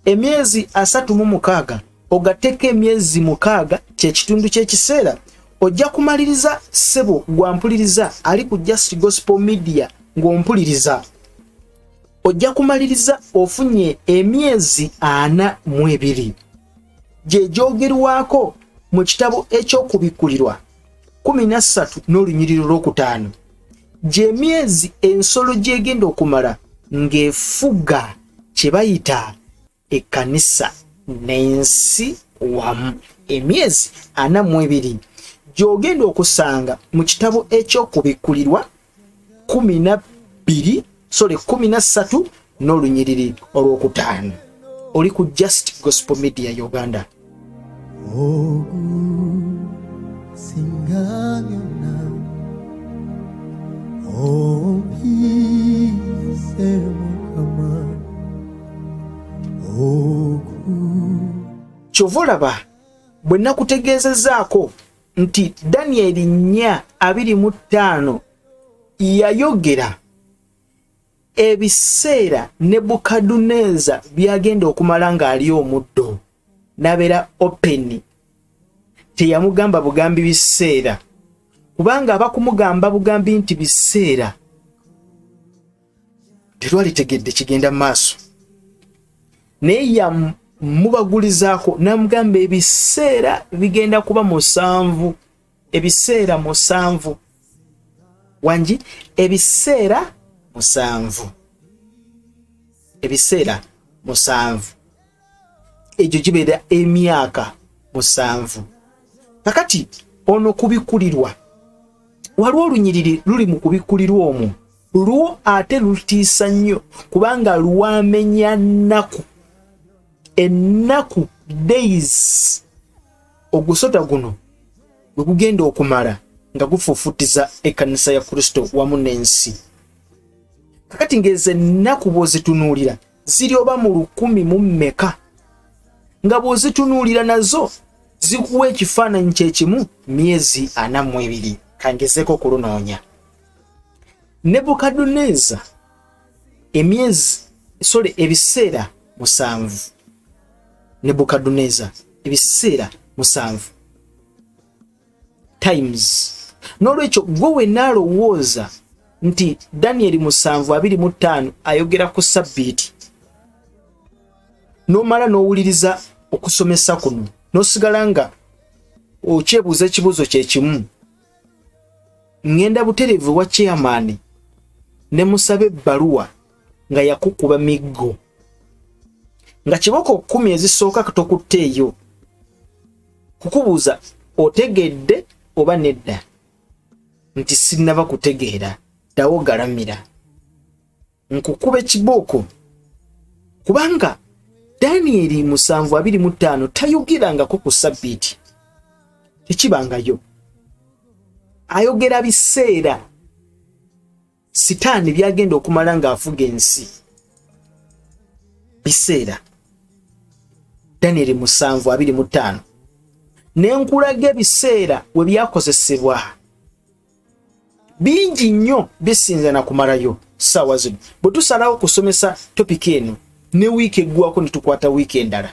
emyezi 36 ogatteko emyezi 6 kyekitundu ky'ekiseera ojja kumaliriza sebo gwampuliriza ali ku Just Gospel Media ng'ompuliriza ojja kumaliriza ofunye emyezi 42 gye gyogerwako mu kitabo eky'okubikkulirwa 13 n'olunyiriri lw'okutaano gy'emyezi ensolo gyegenda okumala ng'efuga kye bayita ekkanisa n'ensi wamu emyezi 42 gy'ogenda okusanga mu kitabo eky'okubikkulirwa 13 n'olunyiriri olw'okutaano oli ku Just Gospel Media Uganda. Kyova olaba bwe nakutegeezezaako nti Danyeri 4:25 yayogera ebiseera Nebukaduneza byagenda okumala ng'ali omuddo nabeera open teyamugamba bugambi biseera kubanga abakumugamba bugambi nti biseera terwalitegedde kigenda maaso naye yamubagulizaako namugamba ebiseera bigenda kuba 7 ebiseera 7 wangi ebiseera 7 ebiseera 7 egyo gibeera emyaka 7 kakati ono kubikkulirwa waliwo olunyiriri luli mu kubikkulirwa omwo lwo ate lutiisa nnyo kubanga lwamenya ennaku days ogusota guno gwe gugenda okumala nga gufuufutiza ekkanisa ya Kristo wamu n'ensi kakati ngeze ennaku bw'ozitunuulira ziri oba mu 10 mu mmeka nga bw'ozitunuulira nazo zikuwa ekifaananyi kyekimu myezi 42 kangezeeko okulunoonya Nebukadneza ebiseera 7. Nebukadneza ebiseera 7 times. N'olwekyo gwe wenaalowooza nti Daniel 7:25 ayogera ku sabbiiti, n'omala n'owuliriza okusomesa kuno n'osigala nga okyebuuza ekibuuzo kye kimu, ngenda butereevu wa chairman ne musaba ebbaluwa nga yakukuba miggo, nga kiboko 10 ezisooka tokutteeyo, kukubuuza otegedde oba nedda, nti sinnaba kutegeera, ddawo galamira nkukuba ekibooko. Kubanga Daniel 7:25 tayogerangako ku sabbiiti, tekibangayo, ayogera biseera Sitaani byagenda okumala ng'afuga ensi. Biseera Daniel 7:25 n'enkulaga ebiseera we byakozesebwa bingi nnyo, bisinza na kumalayo ssaawa zino. Bwe tusalawo kusomesa topiki eno ne wiiki eggwako ne tukwata wiiki endala,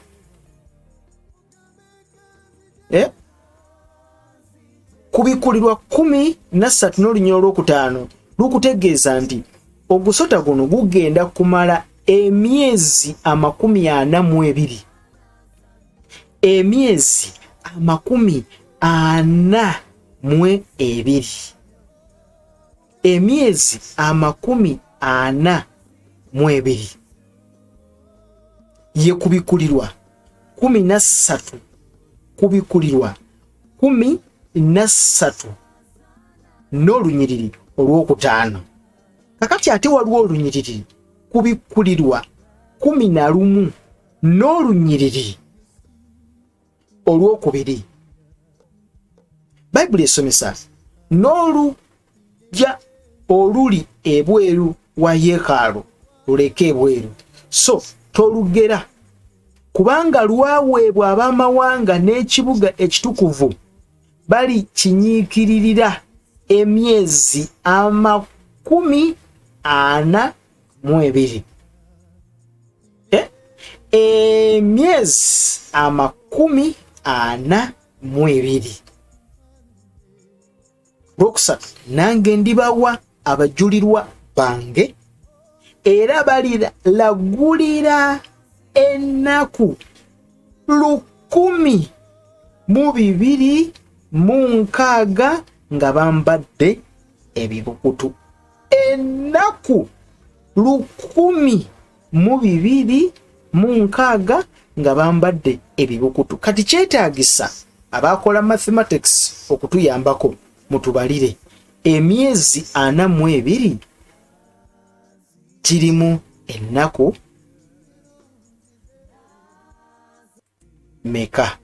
kubikulirwa 13 n'olunyolo olwokutaano lukutegeeza nti ogusota guno gugenda kumala emyezi 42. Emyezi 42. Emyezi 42 ye kubikulirwa 13, kubikulirwa 13 n'olunyiriri olwokutaano. Kakati ate waliwo olunyiriri kubikulirwa 11 n'olunyiriri olwokubiri. Bayibuli esomesa n'olujja oluli ebweru wa yeekaalu luleke ebweru, so tolugera, kubanga lwaweebwa ab'amawanga n'ekibuga ekitukuvu bali kinyiikiririra emyezi 42. Emyezi 42. Lwokusatu, nange ndibawa abajulirwa bange era baliragulira ennaku 1,260 nga bambadde ebibukutu. Ennaku 1,260 nga bambadde ebibukutu. Kati kyetaagisa abakola mathematics okutuyambako, mutubalire emyezi 42 kirimu ennaku meka?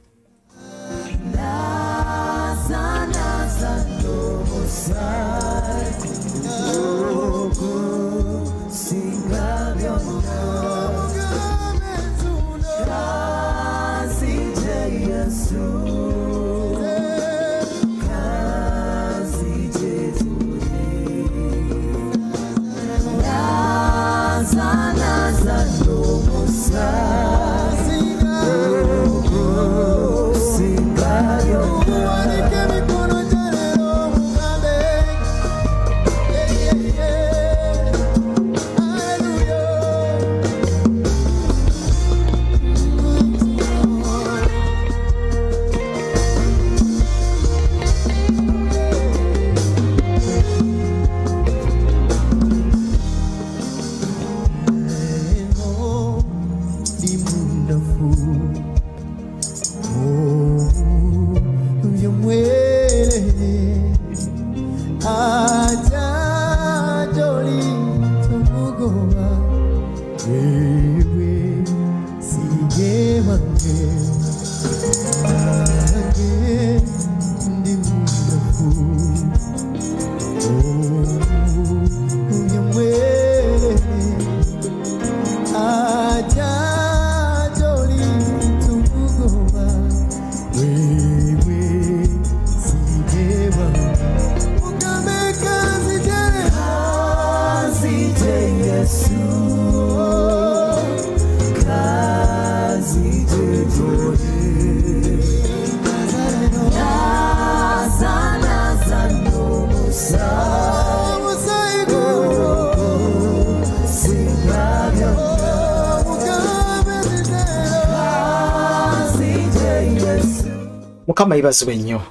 Mukama ibazibwe nnyo.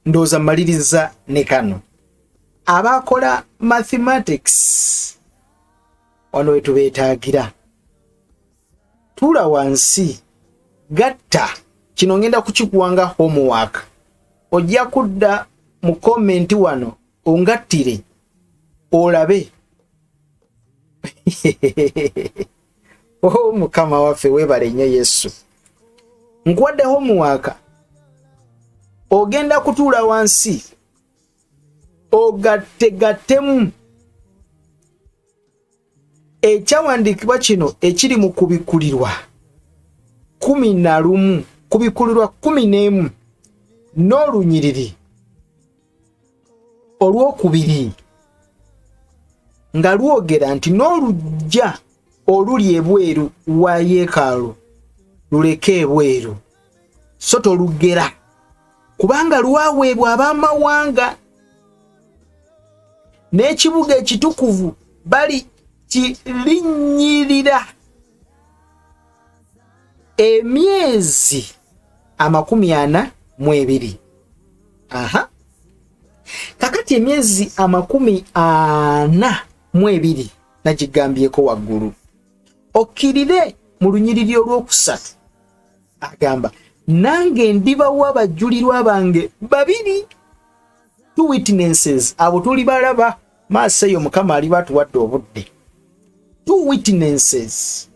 Ndooza maliriza ne kano. Abakola mathematics wano wetubeetaagira. Tuula wansi gatta kino ngenda kukikuwanga homework. Ojja kudda mu comment wano ongattire olabe. Oh Mukama waffe weebale nnyo Yesu. Nkuwadde homework. Ogenda kutuula wansi ogattegattemu ekyawandiikibwa kino ekiri mu kubikulirwa 11 kubikulirwa 11 n'olunyiriri olwokubiri nga lwogera nti n'olujja oluli ebweru wa yeekaalu luleke ebweru so tolugera kubanga lwaweebwa ab'amawanga n'ekibuga ekitukuvu bali kirinnyirira emyezi 42. Aha. Kakati emyezi 42 nagigambyeko waggulu. Okkirire mu lunyiriri olwokusatu. Agamba nange ndibawa abajulirwa bange babiri. 2 witnesses abo tuli balaba maaso eyo Mukama ali batuwadde obudde. 2 witnesses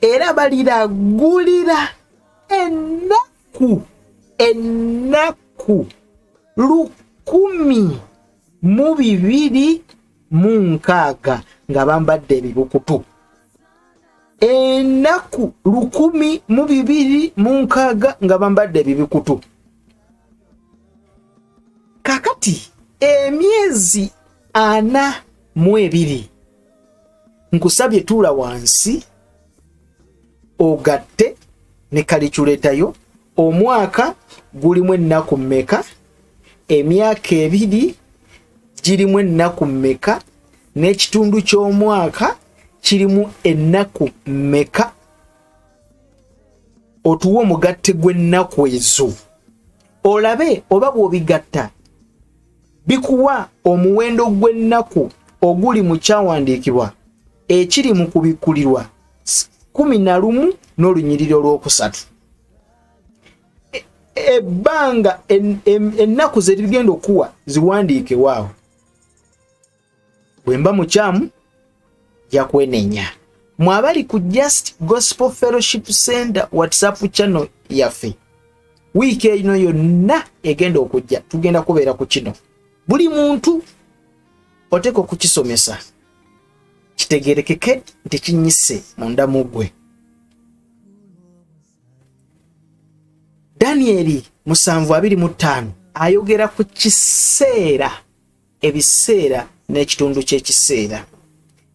era baliragulira ennaku 1,206 nga bambadde ebibukutu. Ennaku 1,206 nga bambadde ebibukutu. Kakati emyezi 42 nkusabye tuula wansi ogatte ne kalikuletayo omwaka gulimu ennaku mmeka, emyaka 2 girimu ennaku mmeka, n'ekitundu ky'omwaka kirimu ennaku mmeka. Otuwe omugatte gw'ennaku ezo olabe oba bw'obigatta bikuwa omuwendo gw'ennaku oguli mu kyawandiikibwa ekiri mu kubikulirwa 11 n'olunyiriri olwokusatu. Ebbanga ennaku ze ligenda okuwa ziwandiike waawo. Bwemba mukyamu yakwenenya. Mwabali ku Just Gospel Fellowship Center WhatsApp channel yaffe. Wiiki eno yonna egenda okujja tugenda kubeera ku kino. Buli muntu oteeka okukisomesa kitegerekeke nti kinyise munda mu ggwe. Daniel 7:25 ayogera ku kiseera, ebiseera n'ekitundu ky'ekiseera.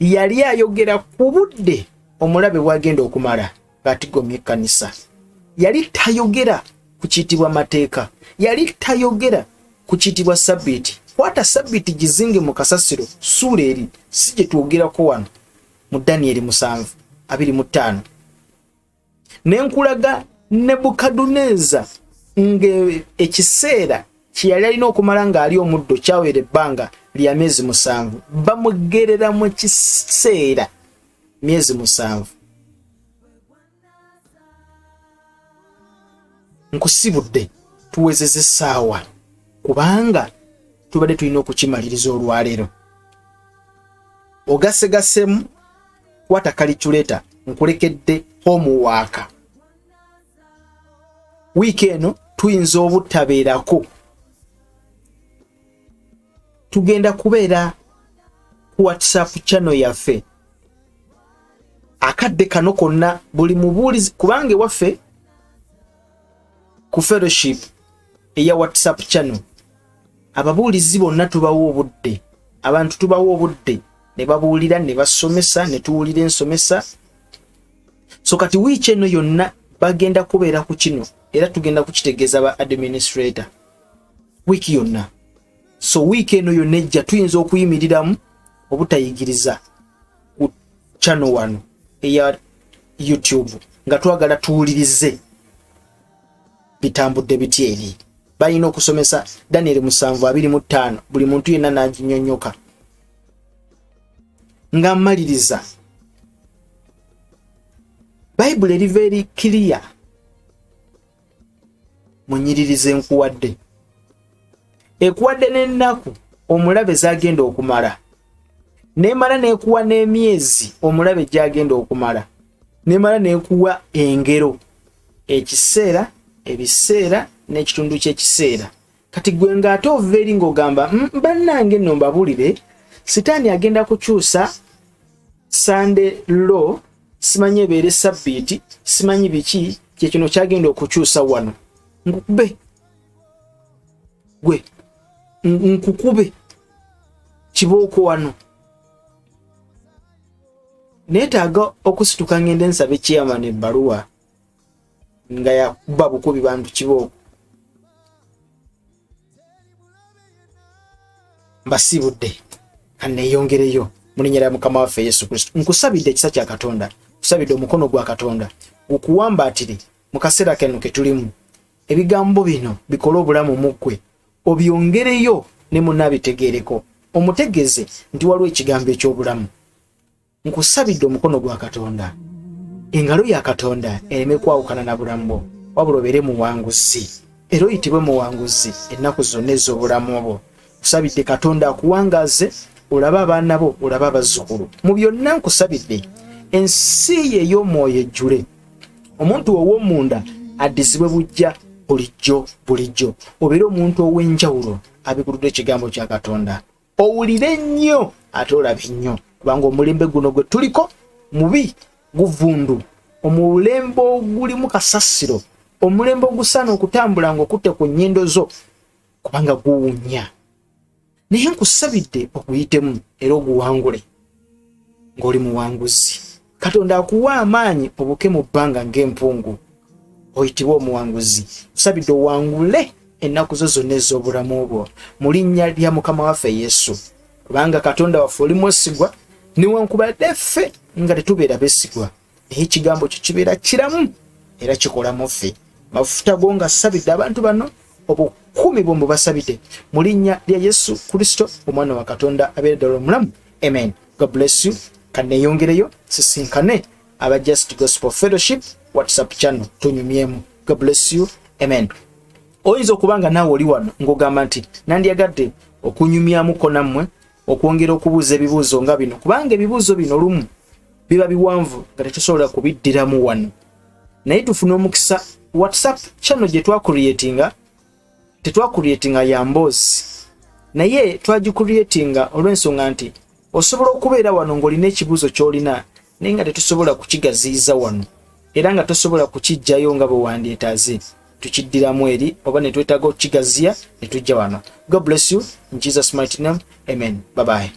Yali ayogera ku budde omulabe bwagenda okumala ng'atigomye ekkanisa. Yali tayogera ku kiyitibwa mateeka, yali tayogera ku kiyitibwa sabbiiti. Kwata sabbiiti gizinge mu kasasiro ssuula eri si gye twogerako wano mu Daniel 7:25. Nenkulaga Nebukaduneza ekiseera kyeyali alina okumala ng'ali omuddo kyawera ebbanga lya myezi 7. Bamugerera mu kiseera myezi 7. Nkusibudde tuwezeze essaawa kubanga tubadde tulina okukimaliriza olwaleero. Ogasegasemu kwata kalikuleta nkulekedde homework. Wiiki eno tuyinza obutabeerako. Tugenda kubeera ku WhatsApp channel yaffe. Akadde kano konna buli mubuulizi kubanga waffe ku fellowship eya WhatsApp channel ababuulizi bonna tubawo obudde. Abantu tubawo obudde ne babuulira ne basomesa ne tuwulira ensomesa. So kati wiiki eno yonna bagenda kubeera ku kino era tugenda kukitegeeza ba administrator wiiki yonna. So wiiki eno yonna ejja tuyinza okuyimiriramu obutayigiriza ku channel wano eya YouTube nga twagala tuwulirize bitambudde biti eri. Balina okusomesa Daniel 7:25 buli muntu yenna n'aginyonnyoka. Nga mmaliriza, Bayibuli eri very clear. Munyiririze nkuwadde. Ekuwadde n'ennaku omulabe zagenda okumala. Nemala nekuwa n'emyezi omulabe gyagenda okumala. Nemala nekuwa engero, ekiseera, ebiseera n'ekitundu ky'ekiseera. Kati gwe ng'ate ova eri ng'ogamba bannange nno mbabulire, Sitaani agenda kukyusa Sunday law, simanyi ebeere Sabbiiti, simanyi biki, kye kino kyagenda okukyusa wano. Nkukube gwe nkukube kibooko wano. Neetaaga okusituka ngende nsabe chairman ebbaluwa nga yakuba bukubi bantu kibooko. Mbasibudde kanneeyongereyo mu linnya lya Mukama waffe Yesu Kristo. Nkusabidde ekisa kya Katonda, nkusabidde omukono gwa Katonda okuwambaatire mu kaseera kano ke tulimu. Ebigambo bino bikole obulamu mu ggwe, obyongereyo ne munnabitegeereko, omutegeze nti waliwo ekigambo eky'obulamu. Nkusabidde omukono gwa Katonda, engalo ya Katonda ereme kwawukana na bulamu bwo, wabula obeere muwanguzi era oyitibwe muwanguzi ennaku zonna ez'obulamu bwo. Nkusabidde Katonda akuwangaze, olabe abaana bo, olabe abazzukulu. Mu byonna nkusabidde ensi ye ey'omwoyo ejjule, omuntu ow'omunda addizibwe bujja bulijjo, obeere omuntu ow'enjawulo abikuludde ekigambo kya Katonda. Owulire nnyo ate olabe nnyo, kubanga omulembe guno gwe tuliko mubi, guvundu, omulembe ogulimu kasasiro, omulembe ogusaana okutambula ng'okutte ku nnyindo zo, kubanga guwunya. Naye nkusabidde okuyitemu era oguwangule ng'oli muwanguzi. Katonda akuwa amaanyi obuke mu bbanga ng'empungu, oyitibwe omuwanguzi. Nsabidde owangule ennaku zo zonna ez'obulamu bwo mu linnya lya Mukama waffe Yesu, kubanga Katonda waffe oli mwesigwa, newankubadde ffe nga tetubeera beesigwa, naye ekigambo kyo kibeera kiramu era kikola mu ffe. Mafuta go nga sabidde abantu bano obukumi bwo mbubasabidde mu linnya lya Yesu Kristo omwana wa Katonda abeera ddala omulamu. Amen. God bless you. Kanneeyongereyo sisinkane aba Just Gospel Fellowship WhatsApp channel tunyumyemu. God bless you. Amen. Oyinza okubanga naawe oli wano ng'ogamba nti nandyagadde okunyumyamuko nammwe, okwongera okubuuza ebibuuzo nga bino, kubanga ebibuuzo bino lumu biba biwanvu nga tetusobola kubiddiramu wano. Naye tufuna omukisa WhatsApp channel gye twakureatinga, tetwakureatinga ya mboozi, naye twagikureatinga olw'ensonga nti osobola okubeera wano ng'olina ekibuuzo ky'olina naye nga tetusobola kukigaziyiza wano, era nga tosobola kukiggyayo nga bwe wandyetaaze. Tukiddiramu eri oba ne twetaaga okukigaziya ne tujja wano. God bless you in Jesus mighty name. Amen. Bye bye.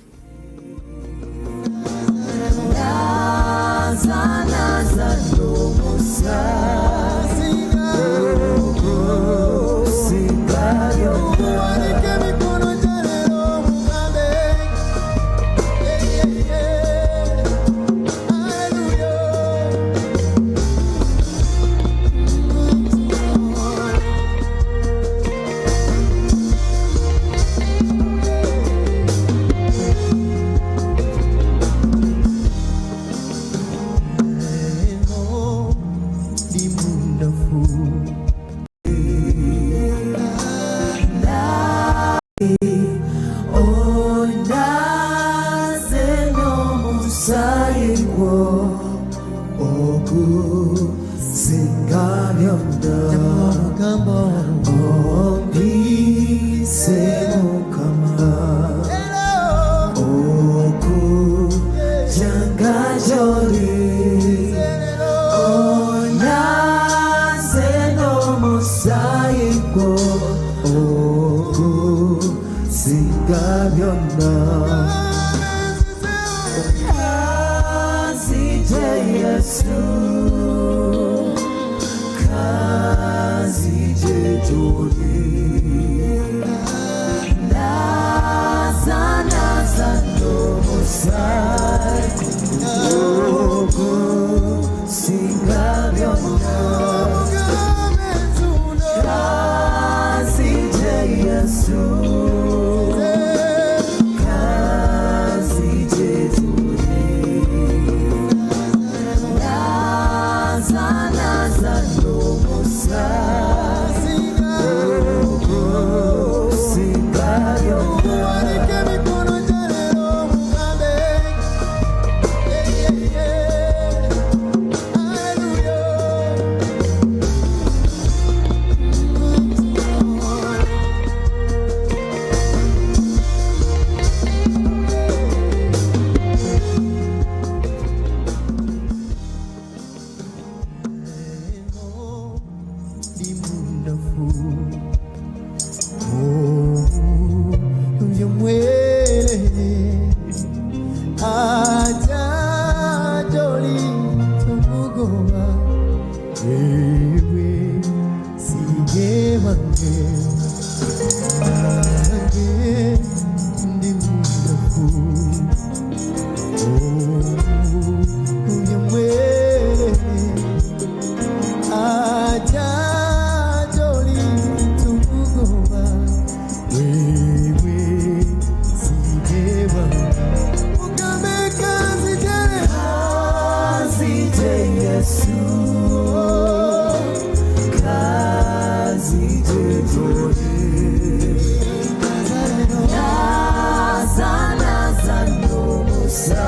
wewe sige wange ndi munyafu unyamwe ajajoli tukugoba wewe sige wange ukame kazi Yesu kazi jejole Nazano musa